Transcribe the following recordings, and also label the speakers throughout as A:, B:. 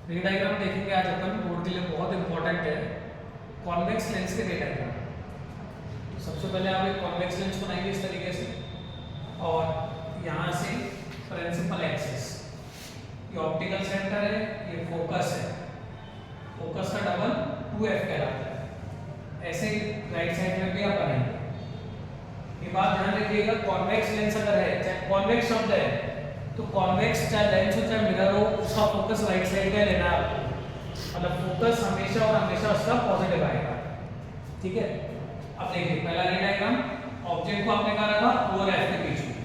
A: रे डायग्राम देखेंगे आज अपन, बोर्ड के लिए बहुत इंपॉर्टेंट है। कॉन्वेक्स लेंस के रे डायग्राम। तो सबसे पहले आप एक कॉन्वेक्स लेंस बनाएंगे इस तरीके से, और यहाँ से प्रिंसिपल एक्सिस, ये ऑप्टिकल सेंटर है, ये फोकस है, फोकस का डबल 2f कहलाता है। ऐसे ही राइट साइड में भी आप बनाएंगे। ये बात ध्यान रखिएगा, कॉन्वेक्स लेंस अगर है, चाहे कॉन्वेक्स शब्द है तो कॉन्वेक्स चाहे लेंस हो चाहे मिरर हो, उसका फोकस राइट साइड पे लेना है आपको। मतलब फोकस हमेशा और हमेशा उसका पॉजिटिव आएगा, ठीक है। अब देखिए पहला रे डायग्राम, ऑब्जेक्ट को आपने कहा रखा और एफ के बीच में।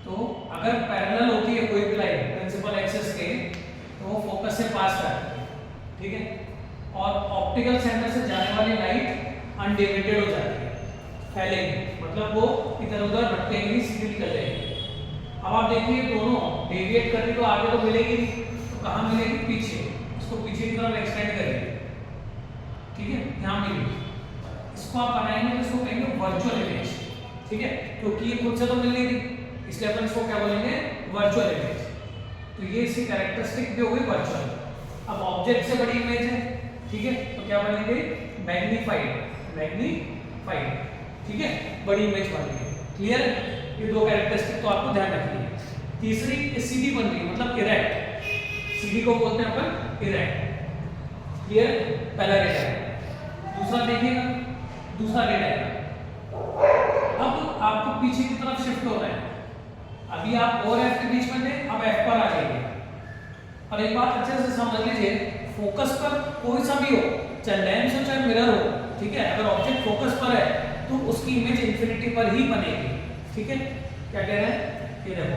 A: तो अगर पैरेलल होती है कोई भी लाइन प्रिंसिपल एक्सिस के, तो वो फोकस से पास करती है, ठीक है। और ऑप्टिकल सेंटर से जाने वाली लाइट अनडेविएटेड हो जाती है, फैलेगी, मतलब वो इधर उधर भटकेगी, सीधी निकल जाएगी। अब आप देखिए दोनों डेविएट कर रही तो आगे तो मिलेगी नहीं, तो कहाँ मिलेगी? पीछे। इसको पीछे की तरफ एक्सटेंड करेंगे, ठीक है, यहाँ मिलेगी। इसको आप बनाएंगे तो इसको कहेंगे वर्चुअल इमेज, ठीक है, क्योंकि ये खुद से तो मिल नहीं रही, इसलिए अपन इसको क्या बोलेंगे? Virtual image. तो ये इसकी कैरेक्टरिस्टिक भी हो गई वर्चुअल। अब ऑब्जेक्ट से बड़ी इमेज है, ठीक है, तो क्या बनेंगे? मैग्नीफाइड, मैग्नीफाइड, ठीक है, बड़ी इमेज बन रही है। क्लियर? ये दो कैरेक्टरिस्टिक तो आपको ध्यान रखनी है। तीसरी सीधी बन रही है, मतलब इरेक्ट, सीधी को बोलते हैं अपन इरेक्ट। क्लियर? पहला रे डायग्राम। दूसरा देखिएगा, दूसरा रे डायग्राम। अब आपको पीछे की तरफ शिफ्ट हो रहा है। अभी आप और एफ के बीच में थे, अब एफ पर आ जाइए। और एक बात अच्छे से समझ लीजिए, फोकस पर कोई सा भी हो, चाहे लेंस हो चाहे मिरर हो, ठीक है, अगर ऑब्जेक्ट फोकस पर है तो उसकी इमेज इंफिनिटी पर ही बनेगी, ठीक है। क्या कह रहे हैं? ये देखो,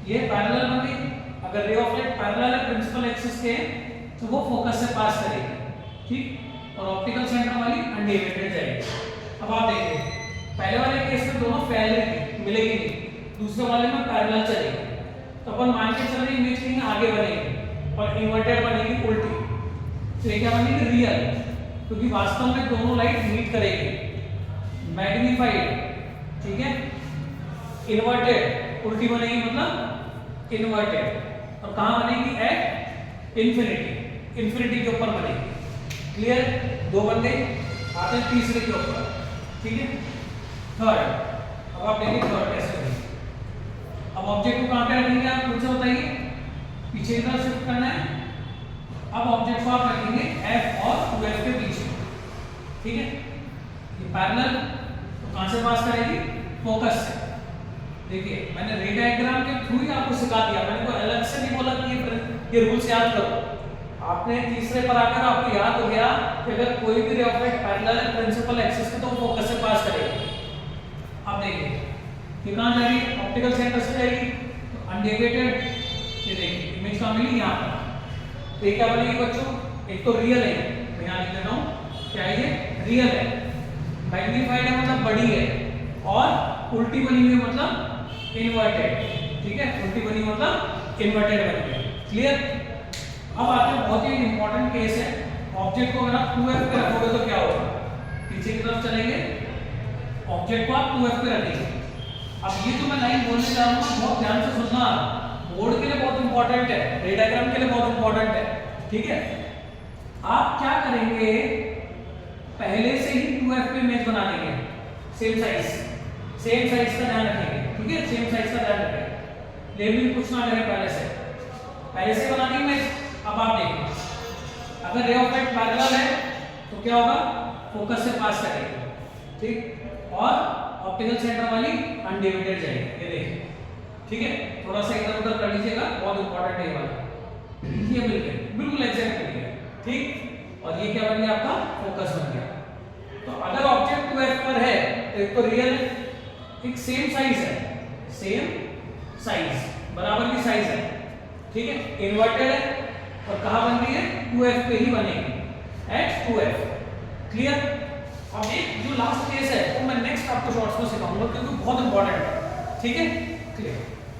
A: ये पैरेलल बन गई। अगर रे ऑफ लाइट पैरेलल है प्रिंसिपल एक्सिस के, तो वो फोकस से पास करेगी, ठीक, और ऑप्टिकल सेंटर वाली अनडेविएटेड जाएगी। अब आप देखिए, पहले वाले केस में दोनों फैल रही थी, मिलेगी नहीं, दूसरे वाले में पैरेलल चलेगी। तो अपन मान के चल रहे इमेज कहीं आगे बनेगी और इन्वर्टेड बनेगी उल्टी, तो ये क्या बनेगी? रियल, क्योंकि वास्तव में दोनों लाइट मीट करेगी। मैग्नीफाइड, ठीक है, इन्वर्टेड, उल्टी बनेगी मतलब इन्वर्टेड, और कहां बनेगी? एट इंफिनिटी, इंफिनिटी के ऊपर बनेगी। क्लियर? दो बन गए, आते हैं तीसरे के ऊपर, ठीक है, थर्ड। अब आप देखिए थर्ड कैसे बनेगी। अब ऑब्जेक्ट को कहां पे रखेंगे आप मुझे बताइए? पीछे की तरफ शिफ्ट करना है। अब ऑब्जेक्ट को आप रखेंगे एफ और 2f के बीच में, ठीक है। ये पैरेलल, तो कहां से पास करेगी? फोकस से। देखिए मैंने रे डायग्राम के थ्रू ही आपको सिखा दिया, मैंने कोई अलग से नहीं बोला कि ये रूल्स याद करो। आपने तीसरे पर आकर आपको याद हो गया कि अगर कोई भी रे ऑफ लाइट पैरेलल है प्रिंसिपल एक्सिस के, तो फोकस से पास करेगी। अब देखिए ये कहां जा रही है? ऑप्टिकल सेंटर से जाएगी, तो अनडेविएटेड, ये देखिए इमेज कहां मिली? यहाँ पर। तो ये क्या बनेगी बच्चों? एक तो रियल है, मैं यहाँ लिख देता हूँ, क्या है ये? रियल है। मैग्नीफाइड है मतलब बड़ी है, और उल्टी बनी हुई मतलब इन्वर्टेड, ठीक है, उल्टी बनी मतलब इन्वर्टेड बनी है। क्लियर? अब आते हैं बहुत ही इंपॉर्टेंट केस है। ऑब्जेक्ट को अगर आप 2f पे रखोगे तो क्या होगा? पीछे की तरफ चलेंगे, ऑब्जेक्ट को आप 2f पे रखेंगे। अब ये जो मैं लाइन बोलने जा रहा हूँ बहुत ध्यान से सुनना, बोर्ड के लिए बहुत इंपॉर्टेंट है, रे डायग्राम के लिए बहुत इंपॉर्टेंट है, ठीक है। आप क्या करेंगे? पहले से ही 2f पे इमेज बना लेंगे, सेम साइज, सेम साइज का ध्यान रखेंगे, ठीक है, सेम साइज का ध्यान रखेंगे, लेबलिंग कुछ ना करें, पहले से बना दी इमेज। अब आप देखिए, अगर रे ऑफ लाइट पैरेलल है तो क्या होगा? फोकस से पास करेगी, ठीक, और ऑप्टिकल सेंटर वाली अनडेविएटेड जाएगी, ये देखिए, ठीक है। थोड़ा सा इधर उधर कर लीजिएगा, बहुत इंपॉर्टेंट है ये वाला। ये बिल्कुल एग्जैक्ट बन गया, ठीक, और ये क्या बन गया? आपका फोकस बन गया। तो अगर ऑब्जेक्ट 2f पर है तो एक तो रियल है, एक सेम साइज है, सेम साइज, बराबर की साइज है, ठीक है, इन्वर्टेड है, और कहां बन रही है? 2f पे ही बनेगी, एट 2f। क्लियर? अब एक जो लास्ट केस है वो मैं नेक्स्ट आपको शॉर्ट्स में सिखाऊंगा, क्योंकि बहुत इंपॉर्टेंट है, ठीक है। क्लियर?